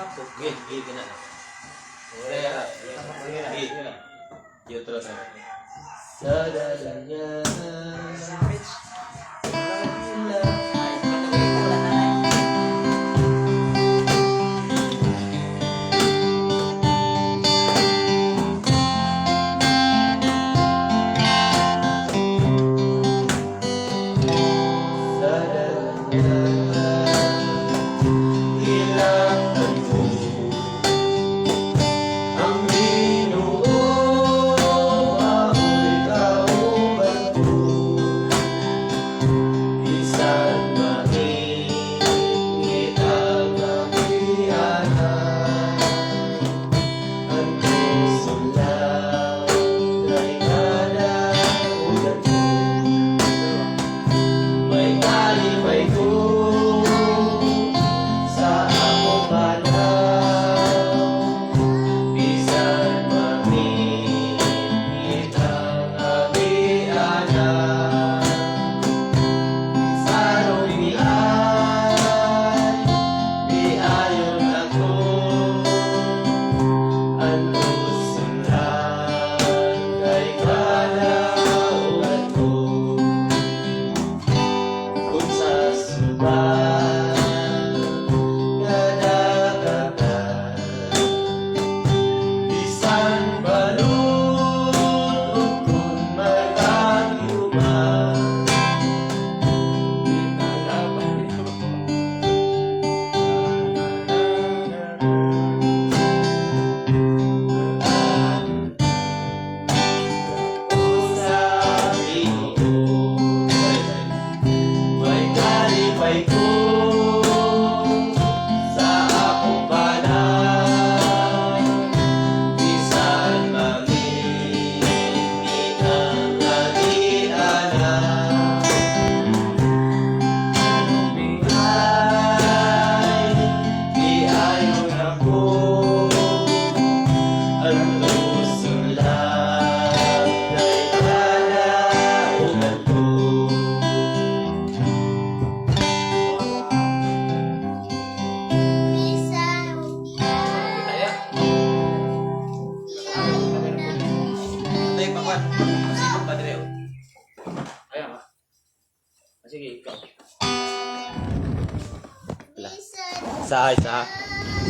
Gini na. Gini terus. Sadadanya.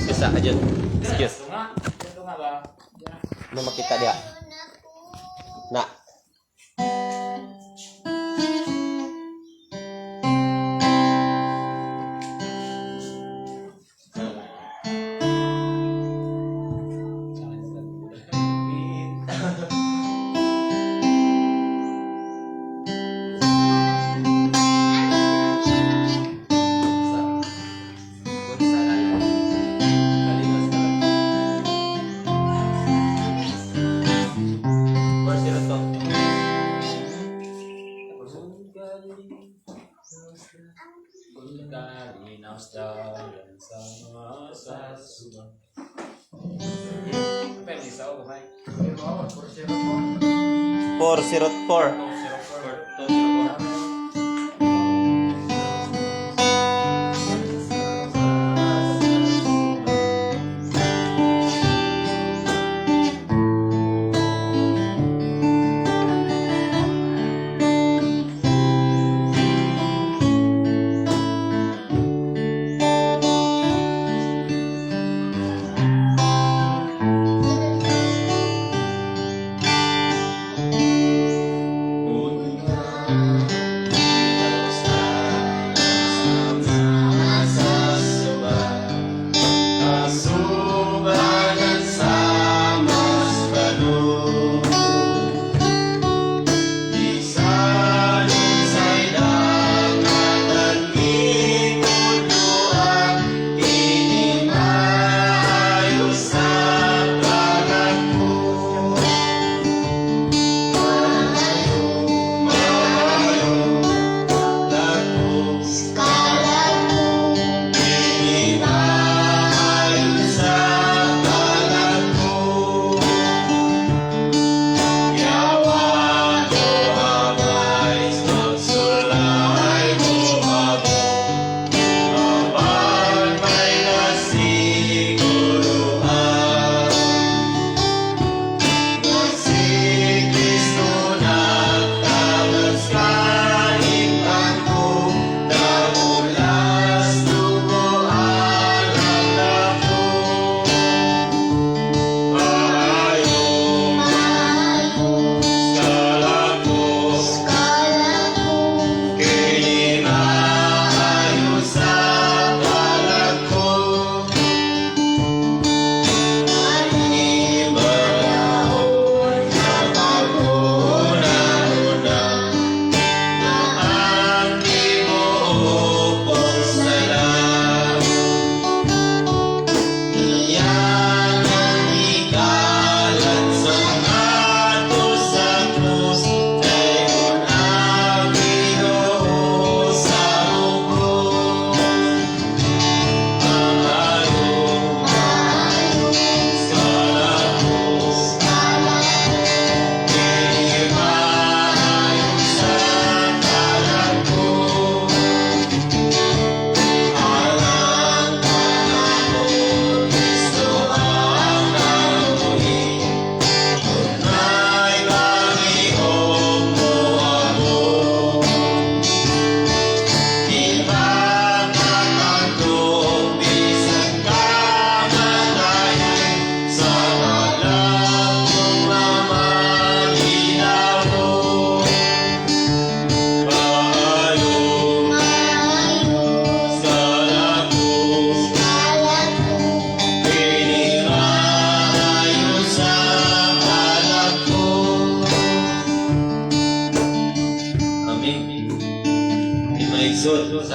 Bisa aja. Excuse. Mau kita dia. Nak. Four zero four.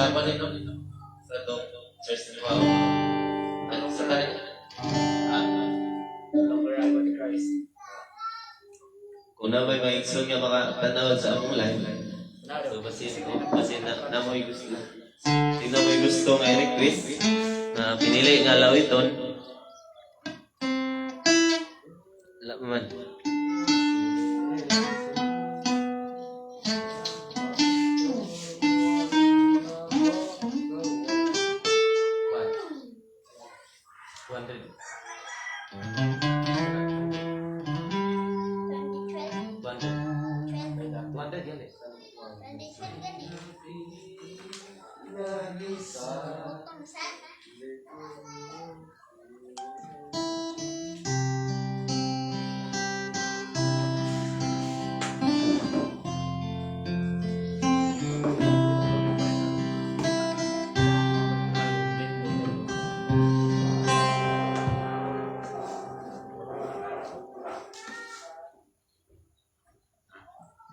pa nito sa itong church na wow. Ano sa tanin? Lover ni Christ. Kung na may maigsoon nga makatanawad sa among live, so basin na mo'y gusto. Tingnan mo'y gusto nga request na pinili nga lawiton. Wala man.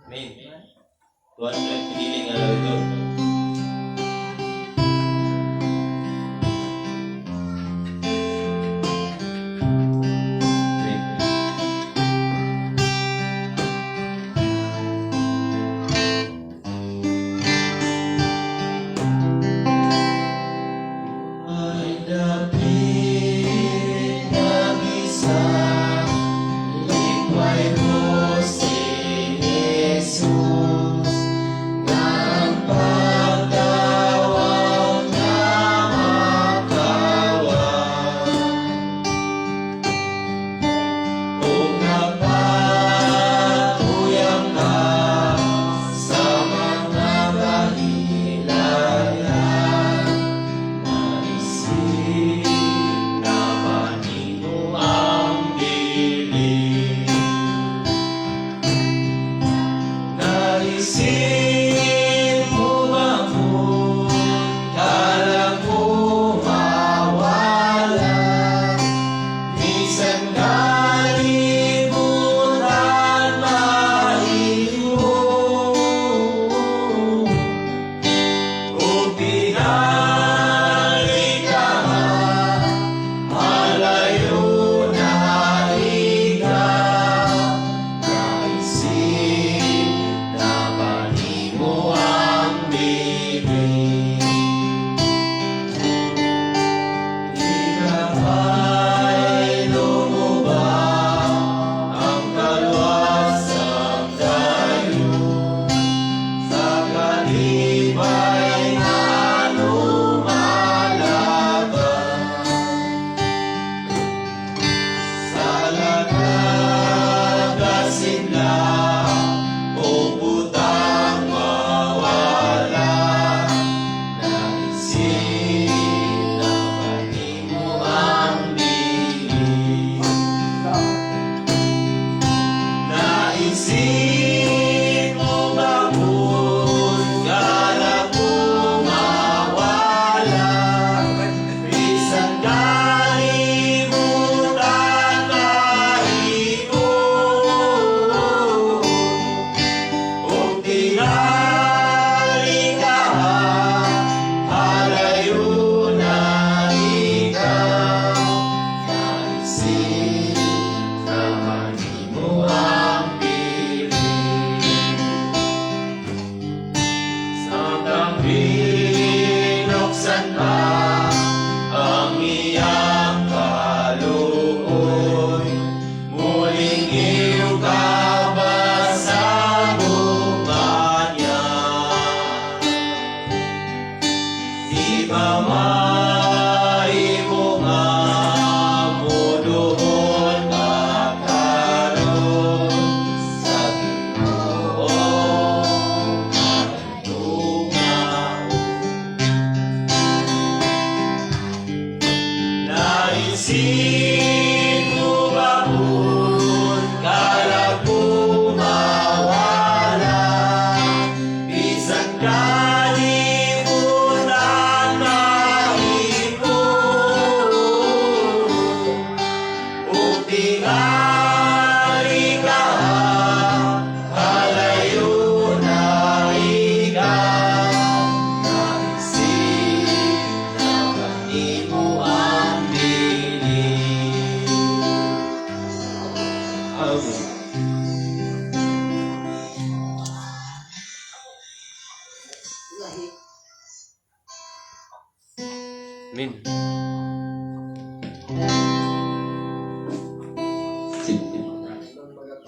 Amen. 200 pinili nga lawiton.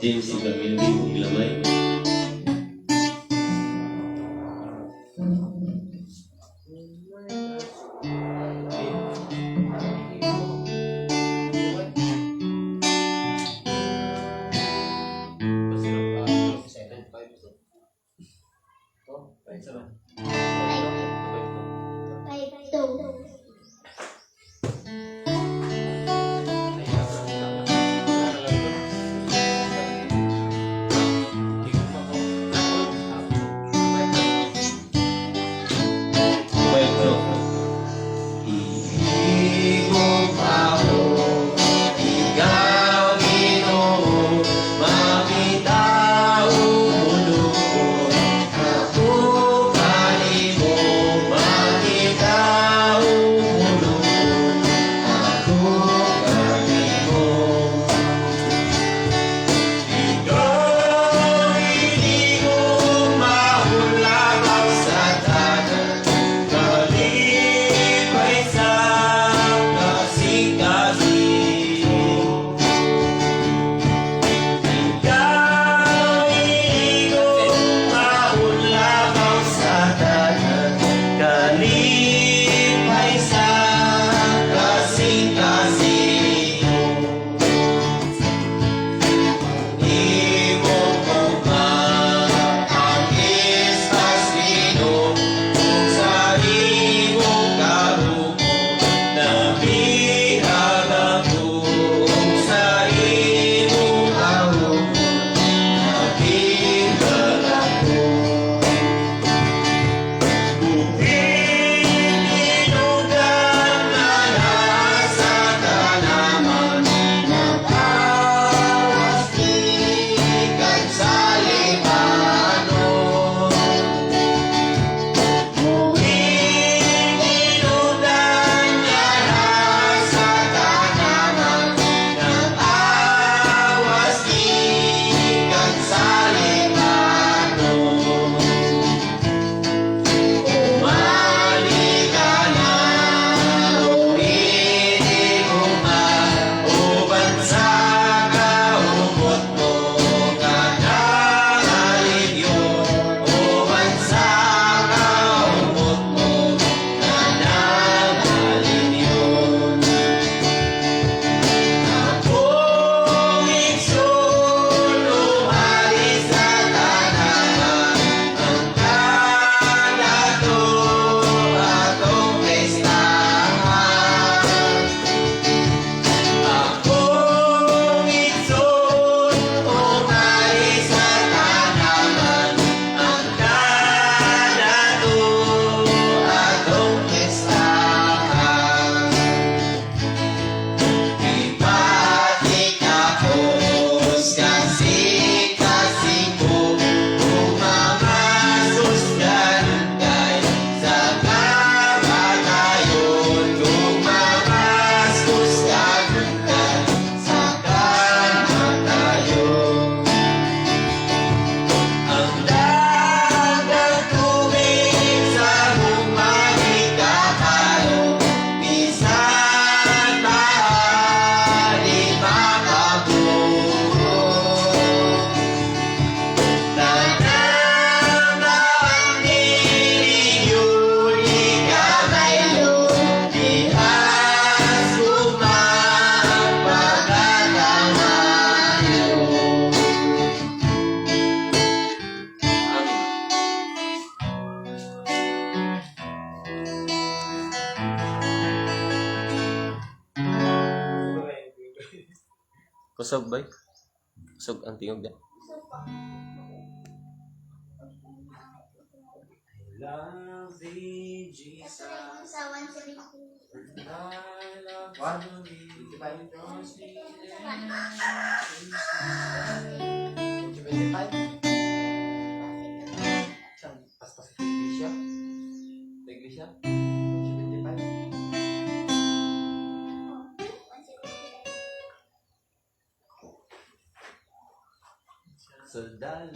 James ug Melvin ug Lamay. Kusog ba? Kusog ang tingog niya. I love thee, Jesus. Sandal.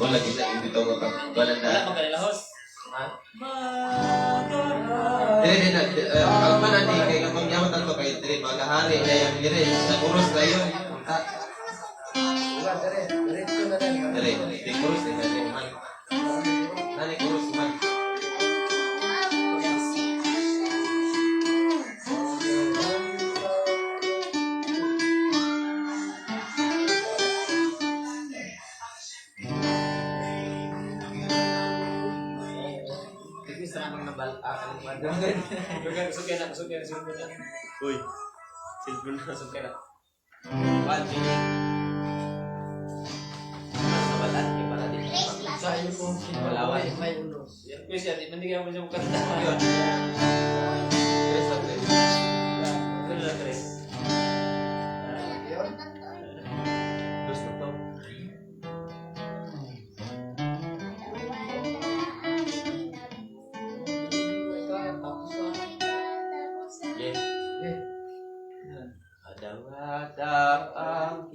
Wala kita dito magpapagalan na. Wala magkalilahos. Ha? Hindi, ang manani kay kapag yaman tanto kay Dre, magahari na yung dire, sa kuros na yun. Dre, di kuros na yun, man. Nani kuros man. Uy, cellphone na. Sukay na. One minute. Sabalan, yung para din. Sa iyo po. Walaway. May ulo. Yan, Chris, yan. Mandigyan mo siya magkanta. Tres lang, Dre. Ano lang, Chris? Gusto to. Yeah. Eh, Adang-adang ang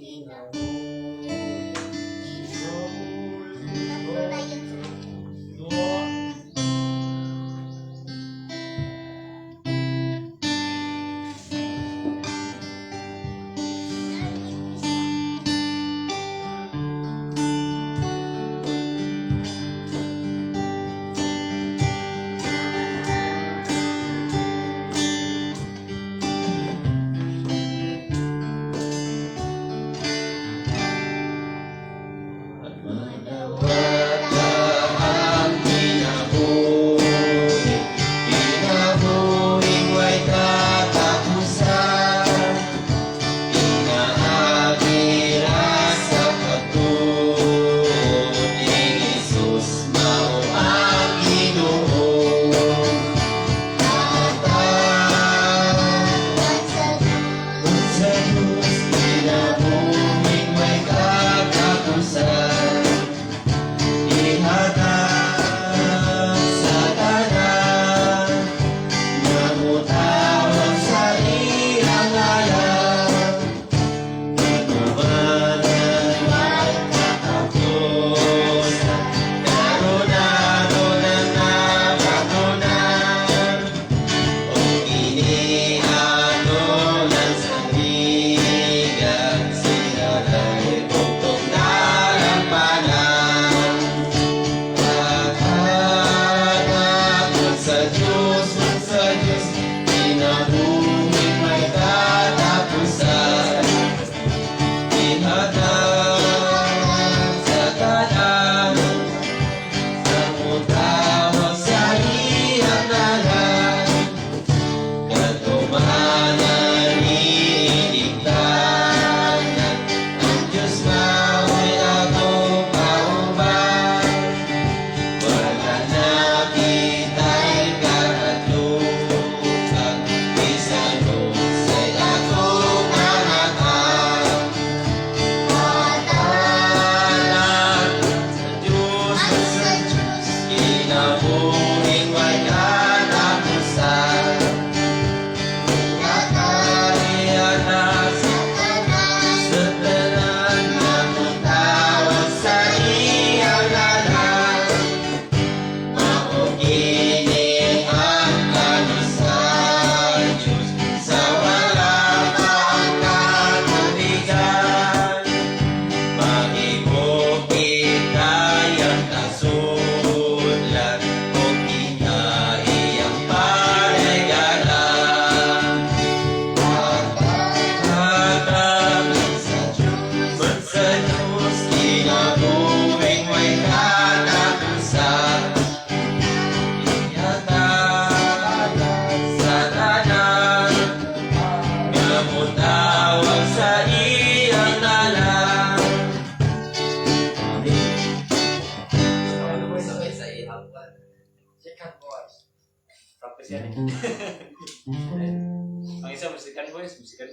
Ang isa, musical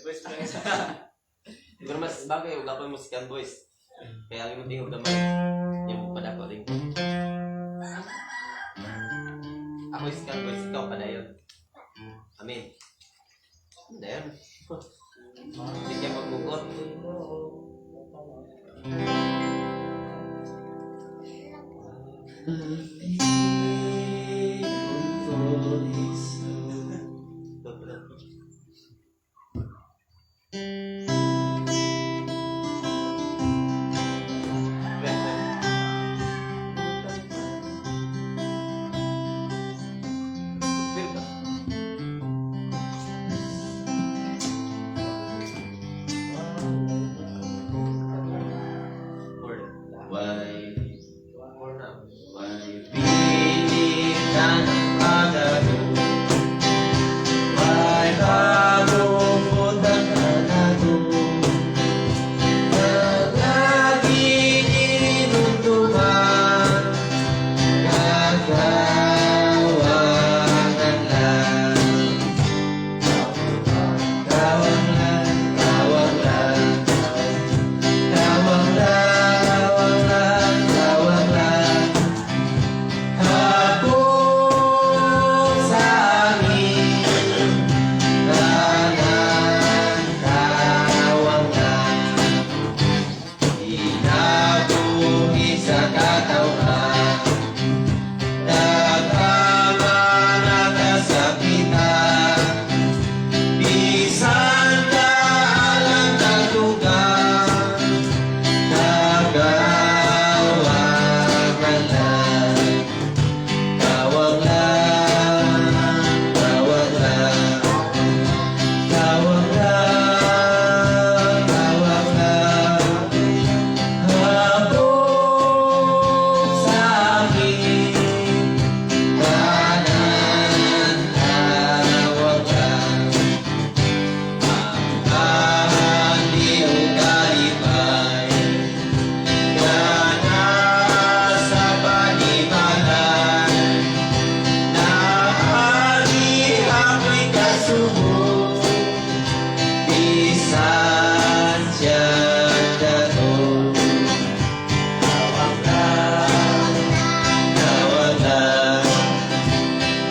voice pa lang isa. Di ko naman bagay, wala pa yung musical voice. Kaya alam mo tingog naman. Yung padako rin. Ako musical voice, ikaw padayon. Amin. Padayon. Hindi ka magbugot. Why pilitan ang agado? Why kalungkot ang hanado? Naging inuntuman, kagawangan lang. Tawang lang, tawang lang, tawang lang, tawang lang, tawang lang. Hapon sa amin, tanan tawang lang. Inabuhi sa katawan, nagkaman at kasakitan. Bisan ka alang tagtugan, nagawagan lang. Tawag lang, tawag lang, tawag lang, tawag lang. Hapon sa amin, tanan tawag lang. Ang kahandi o kalipay, gana sa panimalan. Naari ako'y kasubo, bisan siya dato. Tawag lang, tawag lang,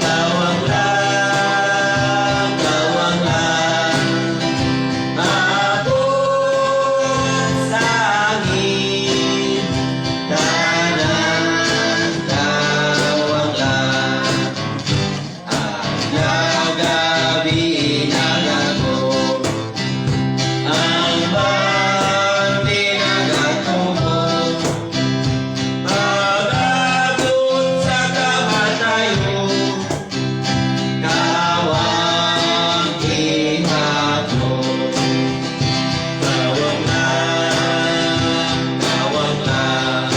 tawag lang, tawag lang. Hapon sa amin, tanan tawag lang. Ang gabi inagagot, ang bandi nagatubog. Pag-agot sa kamatayon, kawang ihapon. Tawag lang, tawag lang,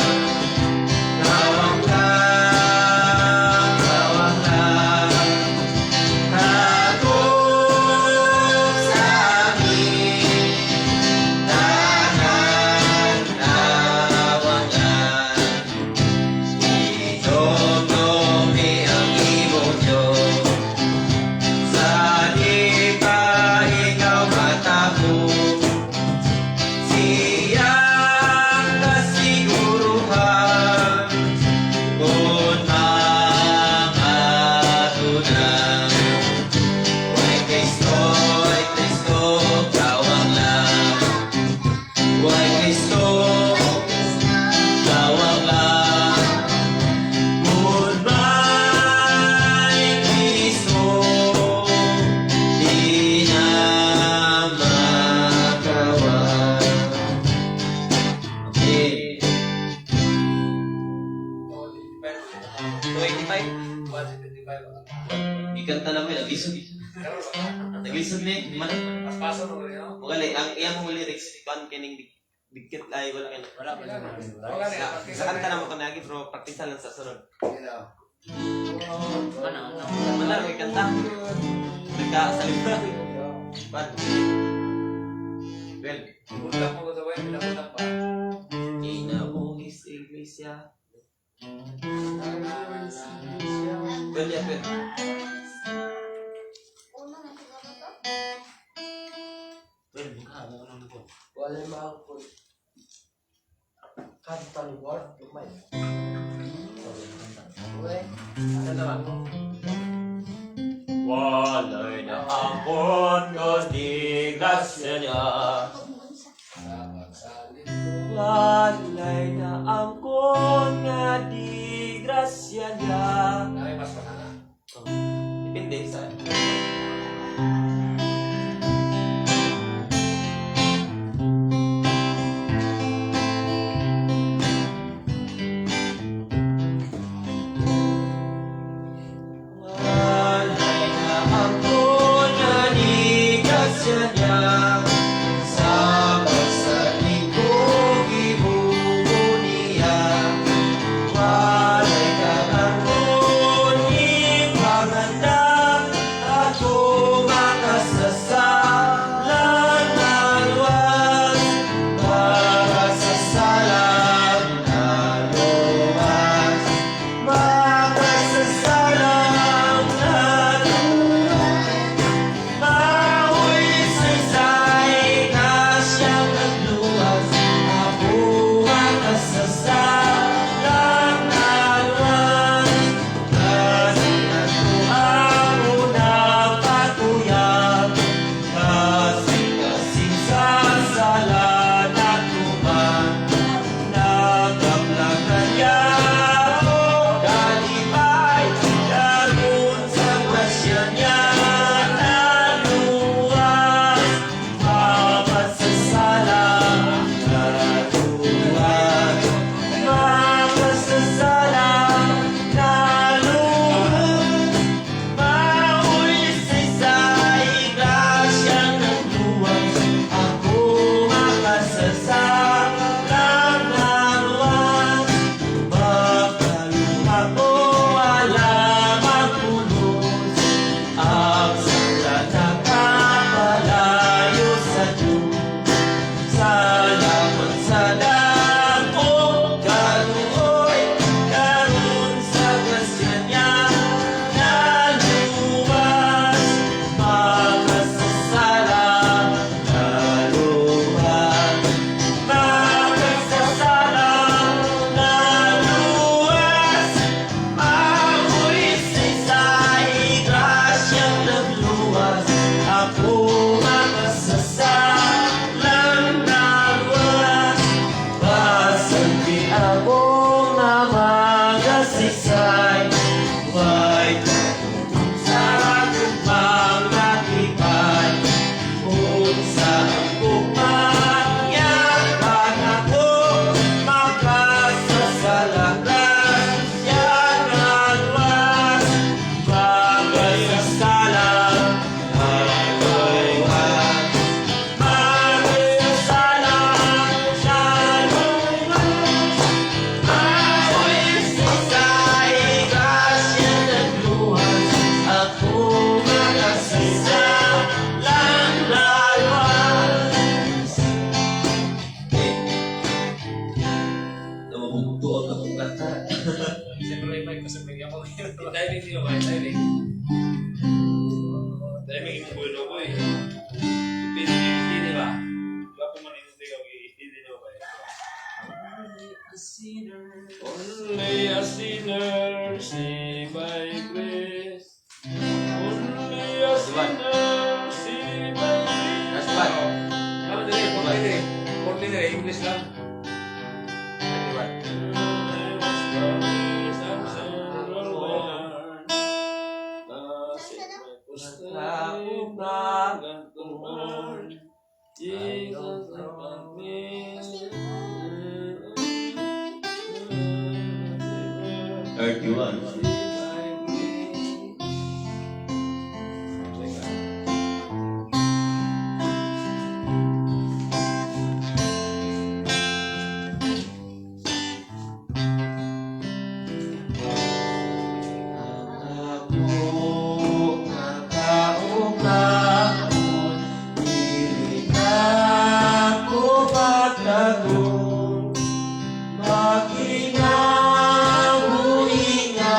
tawag lang, tawag lang. Hapon sa amin, tanan tawag lang. Idom-domi ang ibong Diyos, sa di pa ikaw matapos. Siyang kasiguruhan, kung makatunan. Why Kristo, tawag lang. Why Kristo, tawag lang. Goodbye, Kristo, di na magawa. Okay. 25. 125. Ikanta lang mo, nag-lisod. Nag-lisod ni, man. Paso mo rin, no? Magali, ang iyang mga lyrics, kan kining dikit ay wala kayo. Wala pa siya. Sa kanta na mo kanagi, pero practice lang sa sunod. Ano? Wala, may kanta. Nagkasalita. Pan. Well, Punta mo ko sa buhay, pinapunta pa. inabuhis iglesia. Well, yeah, well. Well, ano lang po. Wala makakul. Kanta ni Ward, lumay. Uwe, Ano naman? Walay na hapon ko di grasya niya. salamat sa lingkod. Walay na angkon nga di mabugto ang akong kanta. Siyempre, may kasabay ako. Timing niyo ba? Timing. Timing mo bulo ko eh. Hindi ba? Diba po maninindi ka? Hindi niyo ba? Only a sinner saved by grace. Only a sinner saved by grace. Last one. Ano din? Portly din. English lang. Makinang huhinga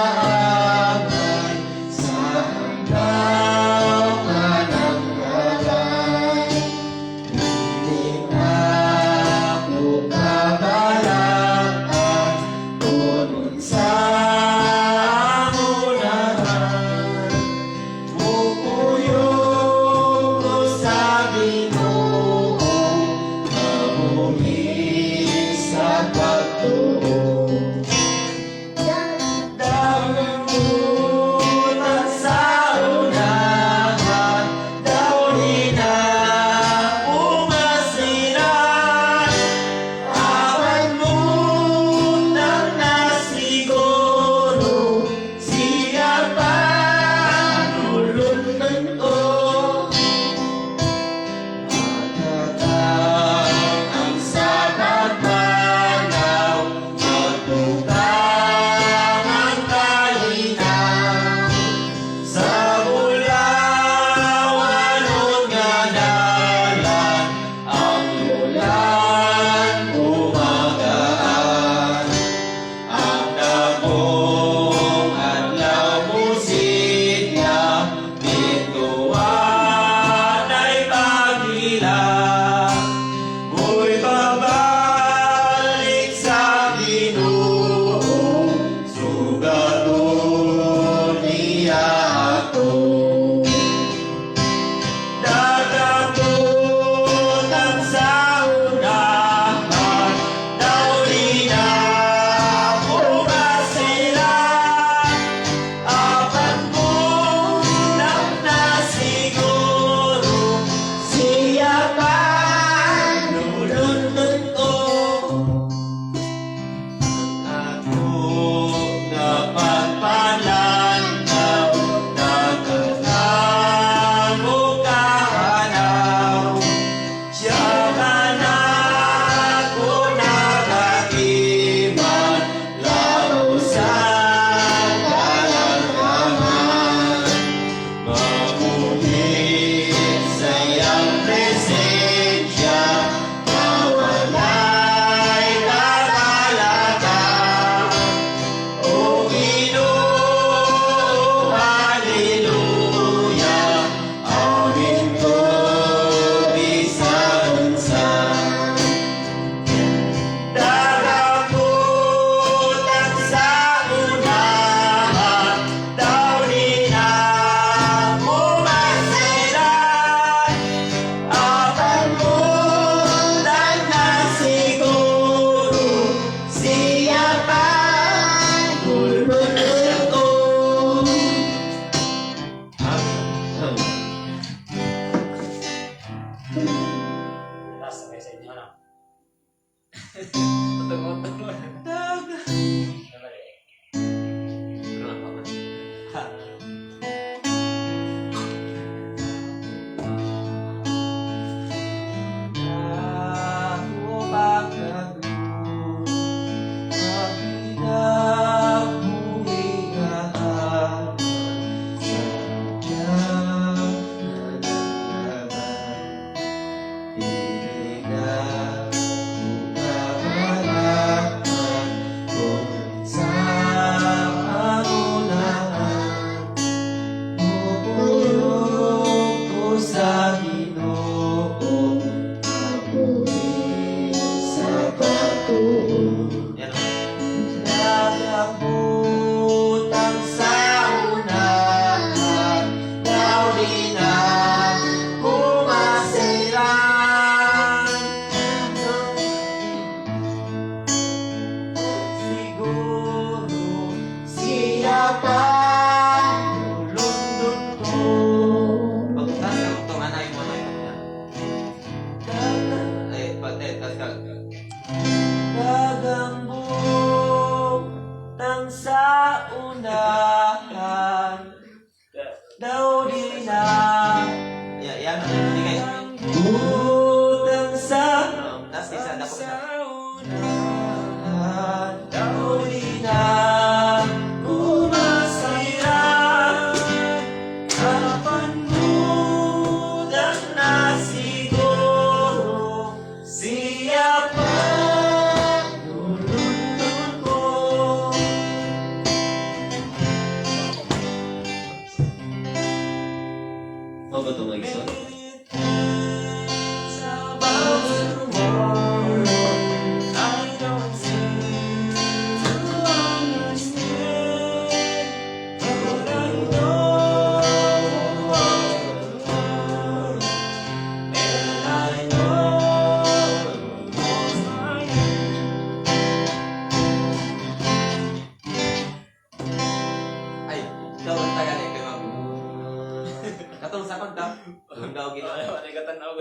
Matigatan ako.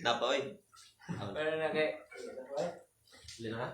Napoy. Pero na kay Lina ka?